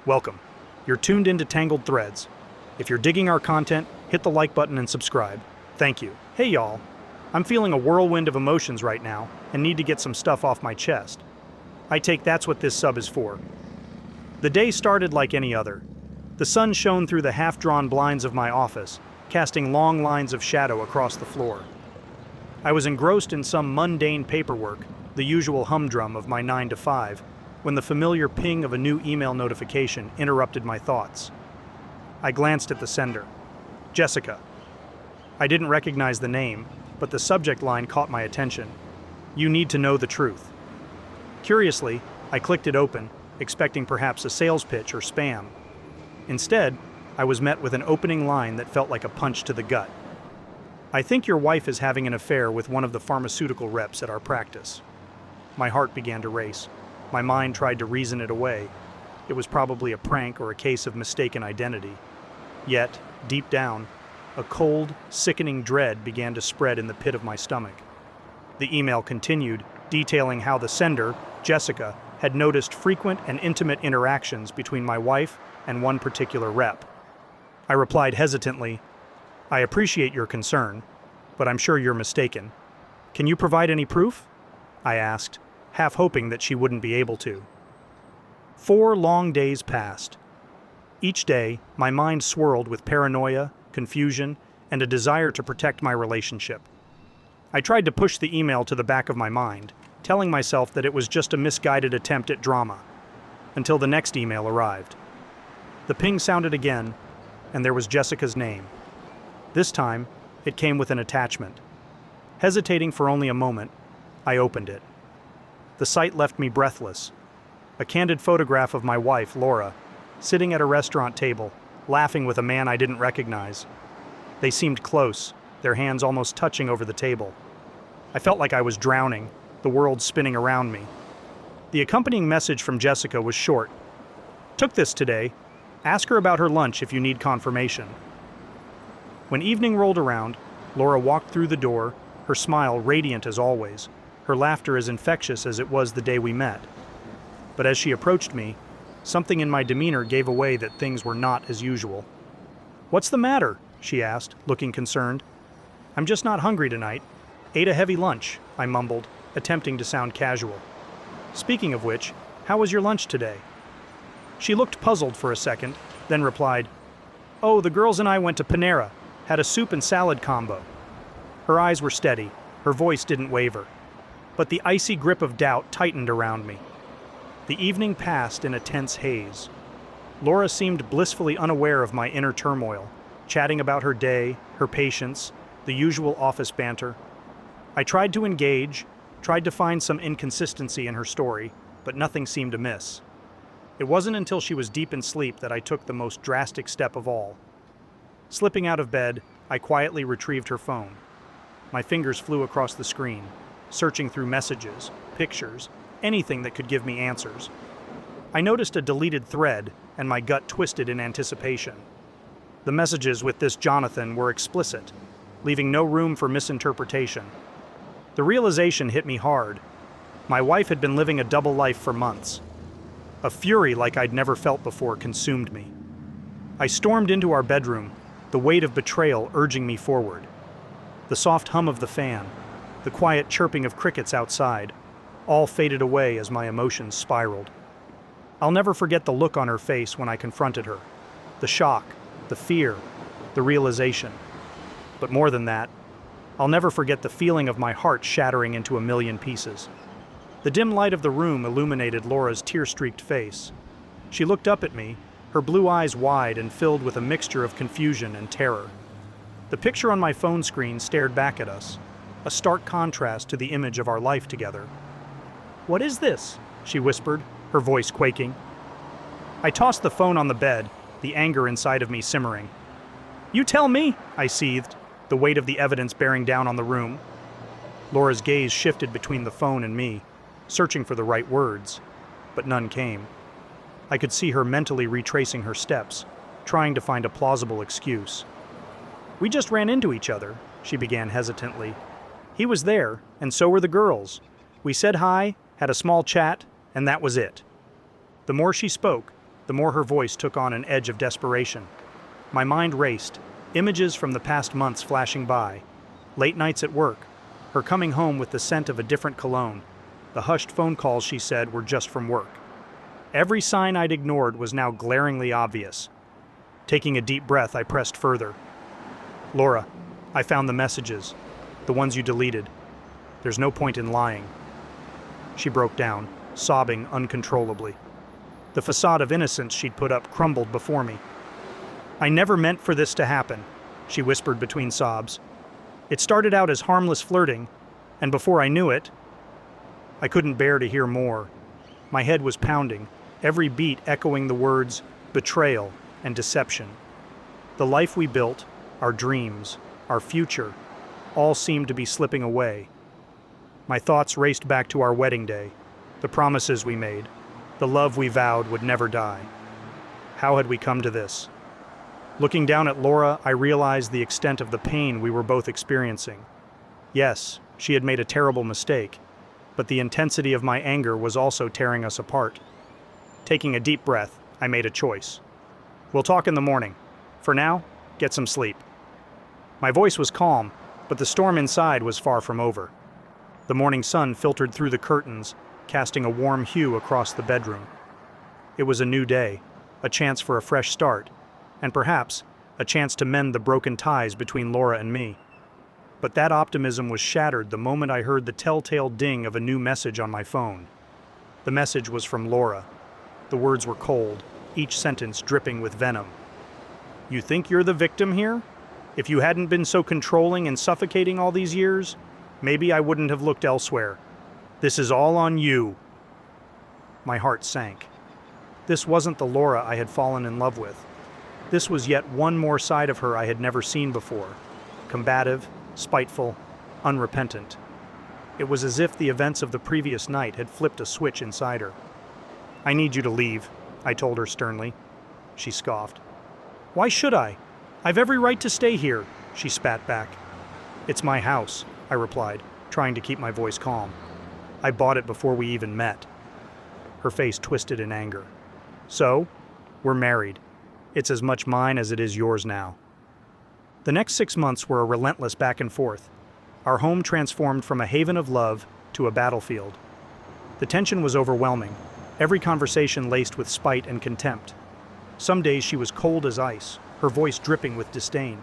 Welcome. You're tuned into Tangled Threads. If you're digging our content, hit the like button and subscribe. Thank you. Hey y'all. I'm feeling a whirlwind of emotions right now and need to get some stuff off my chest. I take that's what this sub is for. The day started like any other. The sun shone through the half-drawn blinds of my office, casting long lines of shadow across the floor. I was engrossed in some mundane paperwork, the usual humdrum of my 9 to 5, when the familiar ping of a new email notification interrupted my thoughts. I glanced at the sender. Jessica. I didn't recognize the name, but the subject line caught my attention. You need to know the truth. Curiously, I clicked it open, expecting perhaps a sales pitch or spam. Instead, I was met with an opening line that felt like a punch to the gut. I think your wife is having an affair with one of the pharmaceutical reps at our practice. My heart began to race. My mind tried to reason it away. It was probably a prank or a case of mistaken identity. Yet, deep down, a cold, sickening dread began to spread in the pit of my stomach. The email continued, detailing how the sender, Jessica, had noticed frequent and intimate interactions between my wife and one particular rep. I replied hesitantly, I appreciate your concern, but I'm sure you're mistaken. Can you provide any proof? I asked, half hoping that she wouldn't be able to. 4 long days passed. Each day, my mind swirled with paranoia, confusion, and a desire to protect my relationship. I tried to push the email to the back of my mind, telling myself that it was just a misguided attempt at drama, until the next email arrived. The ping sounded again, and there was Jessica's name. This time, it came with an attachment. Hesitating for only a moment, I opened it. The sight left me breathless. A candid photograph of my wife, Laura, sitting at a restaurant table, laughing with a man I didn't recognize. They seemed close, their hands almost touching over the table. I felt like I was drowning, the world spinning around me. The accompanying message from Jessica was short. Took this today. Ask her about her lunch if you need confirmation. When evening rolled around, Laura walked through the door, her smile radiant as always, her laughter as infectious as it was the day we met. But as she approached me, something in my demeanor gave away that things were not as usual. What's the matter? She asked, looking concerned. I'm just not hungry tonight. Ate a heavy lunch, I mumbled, attempting to sound casual. Speaking of which, how was your lunch today? She looked puzzled for a second, then replied, Oh, the girls and I went to Panera, had a soup and salad combo. Her eyes were steady, her voice didn't waver. But the icy grip of doubt tightened around me. The evening passed in a tense haze. Laura seemed blissfully unaware of my inner turmoil, chatting about her day, her patients, the usual office banter. I tried to engage, tried to find some inconsistency in her story, but nothing seemed amiss. It wasn't until she was deep in sleep that I took the most drastic step of all. Slipping out of bed, I quietly retrieved her phone. My fingers flew across the screen, searching through messages, pictures, anything that could give me answers. I noticed a deleted thread, and my gut twisted in anticipation. The messages with this Jonathan were explicit, leaving no room for misinterpretation. The realization hit me hard. My wife had been living a double life for months. A fury like I'd never felt before consumed me. I stormed into our bedroom, the weight of betrayal urging me forward. The soft hum of the fan, the quiet chirping of crickets outside, all faded away as my emotions spiraled. I'll never forget the look on her face when I confronted her. The shock, the fear, the realization. But more than that, I'll never forget the feeling of my heart shattering into a million pieces. The dim light of the room illuminated Laura's tear-streaked face. She looked up at me, her blue eyes wide and filled with a mixture of confusion and terror. The picture on my phone screen stared back at us, a stark contrast to the image of our life together. What is this? She whispered, her voice quaking. I tossed the phone on the bed, the anger inside of me simmering. You tell me, I seethed, the weight of the evidence bearing down on the room. Laura's gaze shifted between the phone and me, searching for the right words, but none came. I could see her mentally retracing her steps, trying to find a plausible excuse. We just ran into each other, she began hesitantly. He was there, and so were the girls. We said hi, had a small chat, and that was it. The more she spoke, the more her voice took on an edge of desperation. My mind raced, images from the past months flashing by. Late nights at work, her coming home with the scent of a different cologne. The hushed phone calls she said were just from work. Every sign I'd ignored was now glaringly obvious. Taking a deep breath, I pressed further. "Laura, I found the messages, the ones you deleted. There's no point in lying." She broke down, sobbing uncontrollably. The facade of innocence she'd put up crumbled before me. "I never meant for this to happen," she whispered between sobs. "It started out as harmless flirting, and before I knew it..." I couldn't bear to hear more. My head was pounding, every beat echoing the words betrayal and deception. The life we built, our dreams, our future, all seemed to be slipping away. My thoughts raced back to our wedding day, the promises we made, the love we vowed would never die. How had we come to this? Looking down at Laura, I realized the extent of the pain we were both experiencing. Yes, she had made a terrible mistake, but the intensity of my anger was also tearing us apart. Taking a deep breath, I made a choice. "We'll talk in the morning. For now, get some sleep." My voice was calm, but the storm inside was far from over. The morning sun filtered through the curtains, casting a warm hue across the bedroom. It was a new day, a chance for a fresh start, and perhaps a chance to mend the broken ties between Laura and me. But that optimism was shattered the moment I heard the telltale ding of a new message on my phone. The message was from Laura. The words were cold, each sentence dripping with venom. "You think you're the victim here? If you hadn't been so controlling and suffocating all these years, maybe I wouldn't have looked elsewhere. This is all on you." My heart sank. This wasn't the Laura I had fallen in love with. This was yet one more side of her I had never seen before. Combative, spiteful, unrepentant. It was as if the events of the previous night had flipped a switch inside her. "I need you to leave," I told her sternly. She scoffed. "Why should I? I've every right to stay here," she spat back. "It's my house," I replied, trying to keep my voice calm. "I bought it before we even met." Her face twisted in anger. "So, we're married. It's as much mine as it is yours now." The next 6 months were a relentless back and forth. Our home transformed from a haven of love to a battlefield. The tension was overwhelming, every conversation laced with spite and contempt. Some days she was cold as ice, her voice dripping with disdain.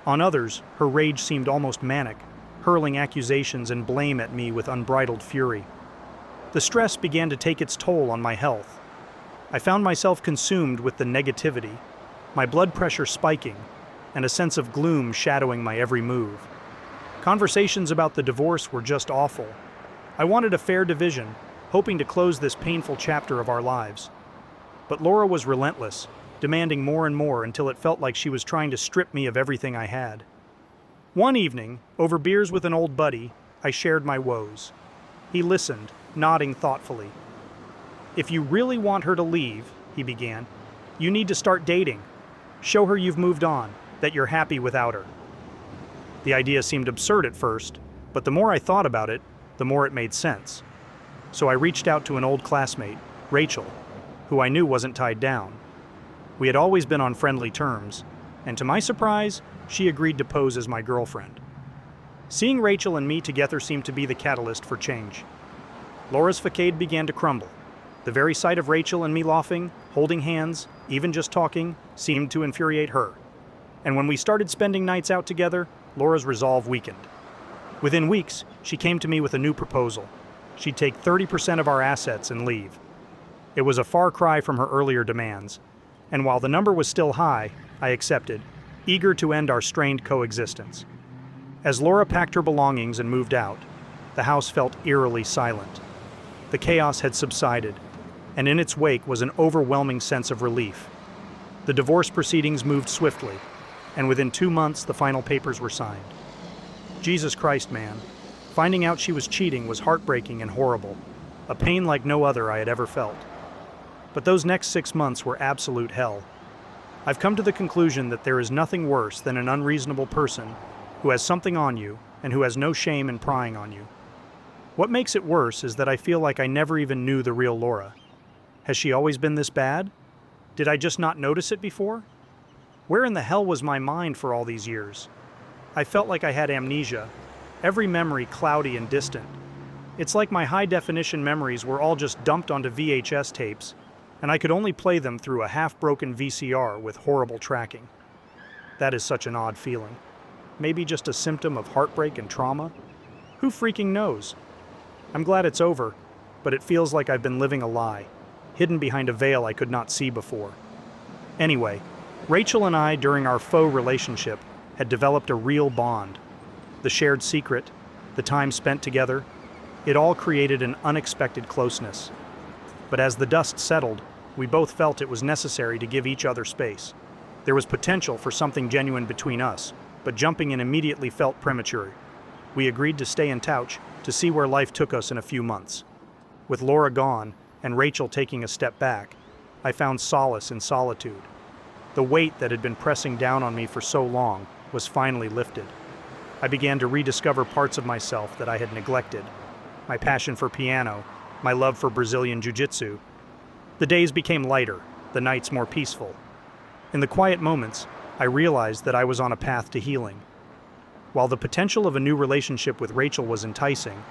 On others, her rage seemed almost manic, hurling accusations and blame at me with unbridled fury. The stress began to take its toll on my health. I found myself consumed with the negativity, my blood pressure spiking, and a sense of gloom shadowing my every move. Conversations about the divorce were just awful. I wanted a fair division, hoping to close this painful chapter of our lives. But Laura was relentless, demanding more and more until it felt like she was trying to strip me of everything I had. One evening, over beers with an old buddy, I shared my woes. He listened, nodding thoughtfully. "If you really want her to leave," he began, "you need to start dating. Show her you've moved on, that you're happy without her." The idea seemed absurd at first, but the more I thought about it, the more it made sense. So I reached out to an old classmate, Rachel, who I knew wasn't tied down. We had always been on friendly terms, and to my surprise, she agreed to pose as my girlfriend. Seeing Rachel and me together seemed to be the catalyst for change. Laura's facade began to crumble. The very sight of Rachel and me laughing, holding hands, even just talking, seemed to infuriate her. And when we started spending nights out together, Laura's resolve weakened. Within weeks, she came to me with a new proposal. She'd take 30% of our assets and leave. It was a far cry from her earlier demands, and while the number was still high, I accepted, eager to end our strained coexistence. As Laura packed her belongings and moved out, the house felt eerily silent. The chaos had subsided, and in its wake was an overwhelming sense of relief. The divorce proceedings moved swiftly, and within 2 months the final papers were signed. Jesus Christ, man. Finding out she was cheating was heartbreaking and horrible, a pain like no other I had ever felt. But those next 6 months were absolute hell. I've come to the conclusion that there is nothing worse than an unreasonable person who has something on you and who has no shame in prying on you. What makes it worse is that I feel like I never even knew the real Laura. Has she always been this bad? Did I just not notice it before? Where in the hell was my mind for all these years? I felt like I had amnesia, every memory cloudy and distant. It's like my high-definition memories were all just dumped onto VHS tapes, and I could only play them through a half-broken VCR with horrible tracking. That is such an odd feeling. Maybe just a symptom of heartbreak and trauma? Who freaking knows? I'm glad it's over, but it feels like I've been living a lie, hidden behind a veil I could not see before. Anyway, Rachel and I, during our faux relationship, had developed a real bond. The shared secret, the time spent together, it all created an unexpected closeness. But as the dust settled, we both felt it was necessary to give each other space. There was potential for something genuine between us, but jumping in immediately felt premature. We agreed to stay in touch to see where life took us in a few months. With Laura gone and Rachel taking a step back, I found solace in solitude. The weight that had been pressing down on me for so long was finally lifted. I began to rediscover parts of myself that I had neglected. My passion for piano, my love for Brazilian jiu-jitsu. The days became lighter, the nights more peaceful. In the quiet moments, I realized that I was on a path to healing. While the potential of a new relationship with Rachel was enticing,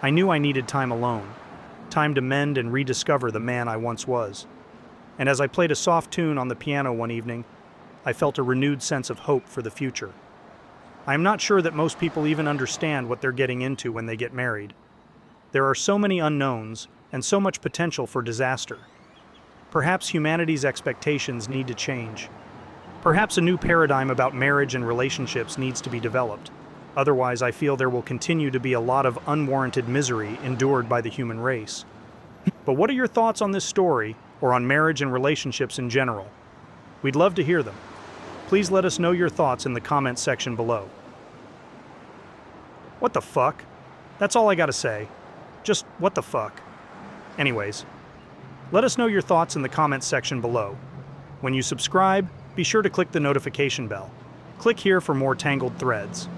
I knew I needed time alone, time to mend and rediscover the man I once was. And as I played a soft tune on the piano one evening, I felt a renewed sense of hope for the future. I am not sure that most people even understand what they're getting into when they get married. There are so many unknowns and so much potential for disaster. Perhaps humanity's expectations need to change. Perhaps a new paradigm about marriage and relationships needs to be developed. Otherwise, I feel there will continue to be a lot of unwarranted misery endured by the human race. But what are your thoughts on this story, or on marriage and relationships in general? We'd love to hear them. Please let us know your thoughts in the comments section below. What the fuck? That's all I gotta say. Just what the fuck? Anyways, let us know your thoughts in the comments section below. When you subscribe, be sure to click the notification bell. Click here for more Tangled threads.